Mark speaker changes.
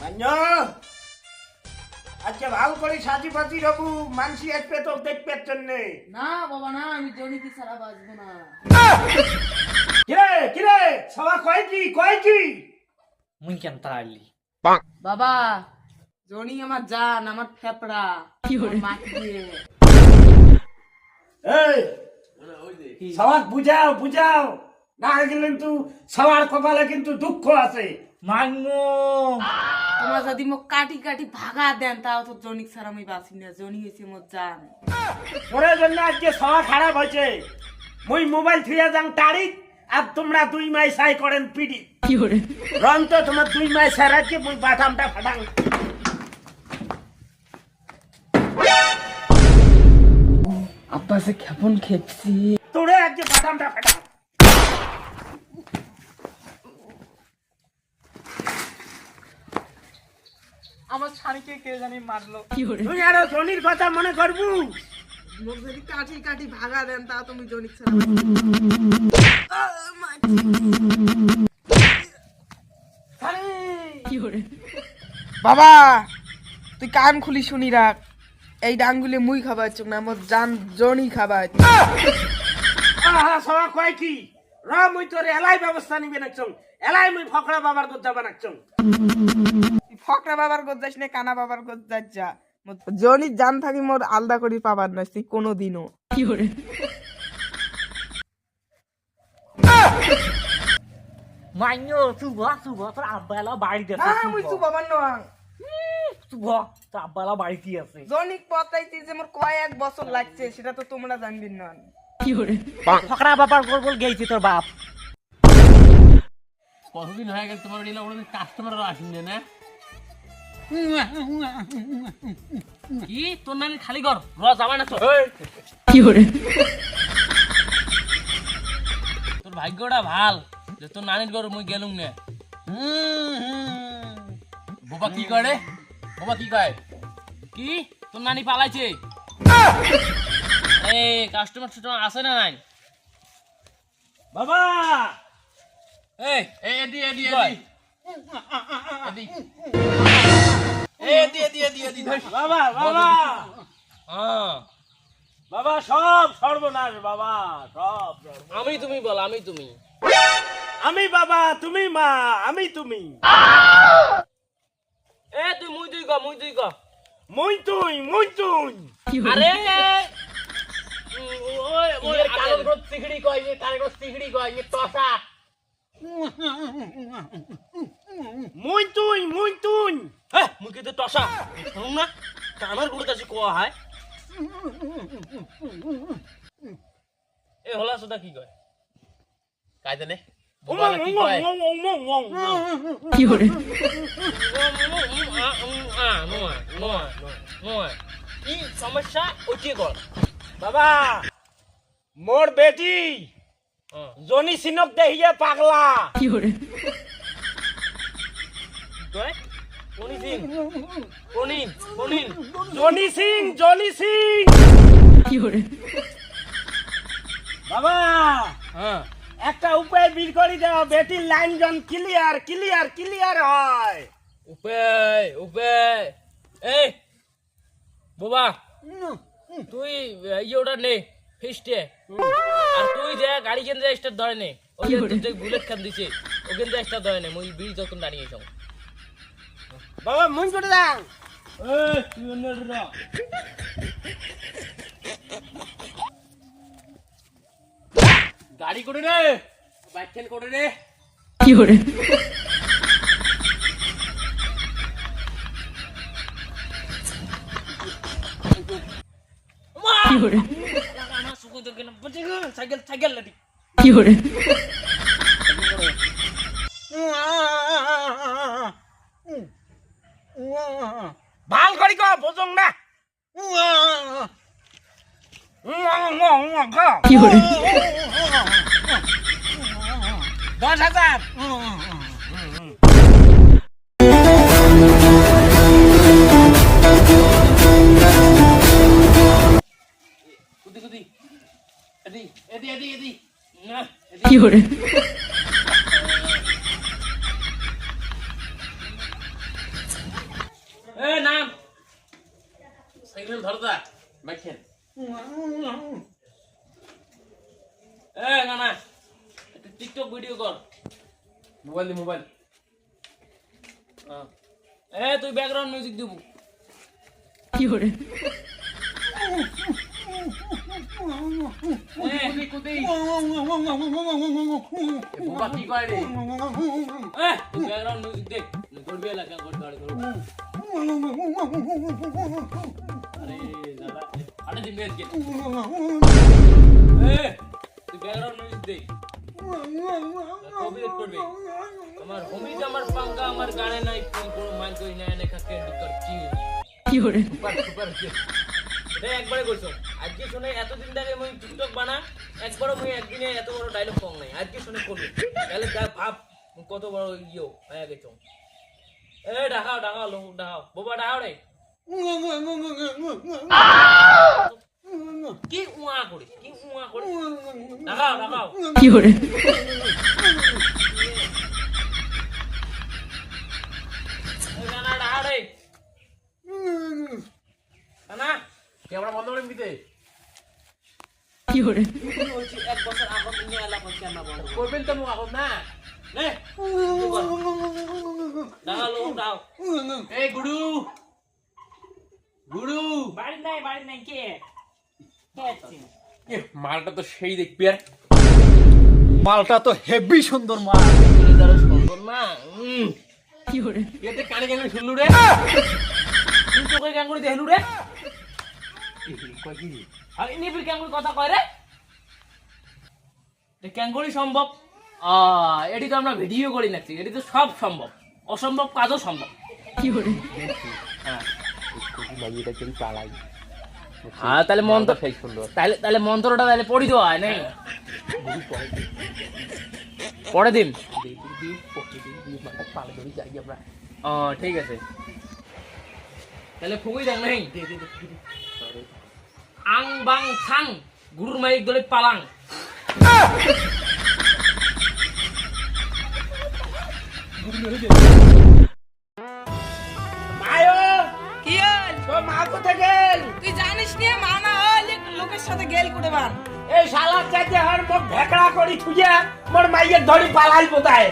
Speaker 1: মান্য আজকে ভালো করে সাজি ফাজি রবু মানসি আসবে তো দেখবে জন্যে।
Speaker 2: না বাবা না, আমি জনিকে ছাড়া বাঁচবো না।
Speaker 1: কিরে সবা কয় কি
Speaker 3: মুই কেন তাড়াইলি
Speaker 2: বাবা জনি আমার জান, আমার ফেপড়া মাটি দিয়ে।
Speaker 1: এই সবার বুঝাও না গেলেন তো সবার কপালে কিন্তু দুঃখ আছে।
Speaker 3: মাগমো
Speaker 2: তোমার যদি মোক কাটি কাটি ভাগা দেন তাও তো জনিক ছাড়া আমি বাঁচি না। জনি হয়েছে মোর জান।
Speaker 1: ওরে জন্য আজকে সবা খারাপ হয়েছে। মুই মোবাইল থুয়ে যাং তারিখ আর তোমরা 2 মাস সাই করেন পিডি রন তো তোমার 2 মাস সারাকে মুই বাটামটা ফাটাং।
Speaker 2: আব্বা সে কেমন খেপছি।
Speaker 1: তোরে আজকে বাটামটা ফাটাং।
Speaker 3: আমার শাড়িকে কে জানি মারলো।
Speaker 1: তুই আরো জনির কথা মনে করবু।
Speaker 2: মোক যদি কাটি কাটি ভাগা দেন তাও তুমি জনিক ছাড়া বাবা তুই কান খুলি শুনি রাখ। এই ডাঙ্গুলি মুই খাবার চোখ না, মোর জান জনি খাবার।
Speaker 1: সবা কয় কি র মুই তোর এলাই ব্যবস্থা নিবে নাকছং। এলাই মুই ফকড়া বাবার কথা বানাকছং।
Speaker 2: ফকরা বাবার গোদ যাস না, কানা বাবার গোদ যাস যা। জনি জান থাকি মোর আলাদা করি পাবার না তুই কোনোদিনও।
Speaker 3: মাইনো শুভ তোর আব্বালা বাড়িতে আছে।
Speaker 2: হ্যাঁ মুই তু বাবার না।
Speaker 3: শুভ তোর আব্বালা বাড়িতে আছে।
Speaker 2: জনিক পতাইতে যে মোর কয়েক বছর লাগছে সেটা তো তোমরা জানবি না।
Speaker 3: ফকরা বাবার গোল গেইছে তোর বাপ।
Speaker 4: কতদিন হয়ে গেল তোমার এলা ওদের কাস্টমাররা আসেনি না?
Speaker 3: কি তোর নানি খালি ঘর র যাবা না তো।
Speaker 4: তোর ভাগ্যটা ভাল যে তোর নানির ঘর মুই গেলুম না। বাবা কি করে? বাবা কি কয়? কি তোর নানি পালাইছে? এই কাস্টমার সুটমার আছে না নাই?
Speaker 1: বাবা
Speaker 4: এই এডি এডি এডি এডি
Speaker 1: বাবা বাবা সব সর্বনাশ বাবা সব সর্বনাশ।
Speaker 4: আমি তুমি বল আমি তুমি
Speaker 1: আমি বাবা তুমি মা আমি তুমি।
Speaker 4: এ তুই মুই তুই ক
Speaker 1: মুই তুই
Speaker 4: আরে ওই ওই কালো গো সিগড়ি কই এ কালো গো সিগড়ি কই এ টসা
Speaker 1: মুই তুই
Speaker 4: হ্যাঁ মুই কিন্তু টসা শুনুন না কামার গুড় কাছে কোয়া হয় এ হলা সুদা কি কয় কাই জানে কি সমস্যা ওটি কর
Speaker 1: বাবা মোর বেটি জনি সিনক দেখিয়ে পাগলা।
Speaker 4: কয় কোনি সিং কোনিন
Speaker 1: জনি সিং বাবা
Speaker 4: হ্যাঁ
Speaker 1: একটা উপায় বের করে দাও বেটির লাইন জন ক্লিয়ার হয়।
Speaker 4: উপায় এই বাবা তুই ইয়েটা নে ফিস্টে আর তুই যে গাড়ি কেন্দ্রে স্টার্ট ধরে নে ওই যে বুলেট খান দিছে ও কেন্দ্রে স্টার্ট ধরে নে মুই বিড়ি যখন দাঁড়িয়ে যাও
Speaker 1: বাবা মুই করে দাও।
Speaker 4: এই তুই অন্য গাড়ি করে রে বাইক খেল করে রে সাইকেল লাটি
Speaker 1: ভাল করি ক বোঝং না। 10,000
Speaker 4: কুদি এদি
Speaker 5: কি করে
Speaker 4: ধরতা মাইছেন এ না না একটা টিকটক ভিডিও কর মোবাইল এ তুই ব্যাকগ্রাউন্ড মিউজিক দিব
Speaker 3: কি করে
Speaker 4: বাবা কি কয় রে এ তুই ব্যাকগ্রাউন্ড মিউজিক দে করবি এলাকা কর গাড়ি করব আরে দাদা আরে দিন মেজ গে এ তুই ব্যাকগ্রাউন্ড মিউজিক দে কপিরাইট করবে আমার হোমিজ আমার পাঙ্কা আমার গানে নাই কোনো মান কই না এনে কাকে করছি
Speaker 3: কি করে
Speaker 4: সুপার এটা একবারে কইছো আজকে শুনে এতদিন ধরে মই টিকটক বানা একবারও মই একদিনে এত বড় ডায়লগ কম নাই আজকে শুনে করবে তাহলে যা ভাব কত বড় ইয়ো হয়ে গেছো এ ডাকাও লোক ডাকাও বাবা ডাকাও রে কি উয়া করে ডাকাও
Speaker 3: কি করে
Speaker 4: না ডাকাও রে না ক্যামেরা বন্ধ করে দিতে
Speaker 3: কি করে
Speaker 4: বলছি 1 বছর আগত নিয়ে এলা কোন ক্যামেরা বন্ধ করবেন তো মুখ আগত না নে দাও এই গুডু
Speaker 3: বাড়ি নাই কে আছে
Speaker 4: মালটা তো সেই দেখবি আর
Speaker 5: মালটা তো হেভি সুন্দর মাল।
Speaker 4: সুন্দর না
Speaker 3: কি করে
Speaker 4: এতে কানে কানে শুনলু রে তুই তোকে কেন করে দেখলু রে আর ইনি ফির কেন করে কথা কয় রে এটা কেন করে সম্ভব এটি তো আমরা ভিডিও করি নাকি এটি তো সব সম্ভব অসম্ভব কাজও সম্ভব
Speaker 3: কি করে
Speaker 4: হ্যাঁ তাহলে মন্ত্র তাহলে মন্ত্রটা তাহলে পড়ি দেওয়া হয় নাই পড়ে দিন ঠিক আছে তাহলে খুবই দেখ নাই আং বাং ছাং গুরুর মাইক দলে পালাং
Speaker 1: আয়ো
Speaker 2: কি হল
Speaker 1: তো মা কোথায় গেল
Speaker 2: তুই জানিস নি মানা হল লোকের সাথে গেল করে বান
Speaker 1: এই শালা চাইতে হর মুখ ভেকড়া করি থুইয়া মোর মাইয়ের ধরি পালাই বোতায়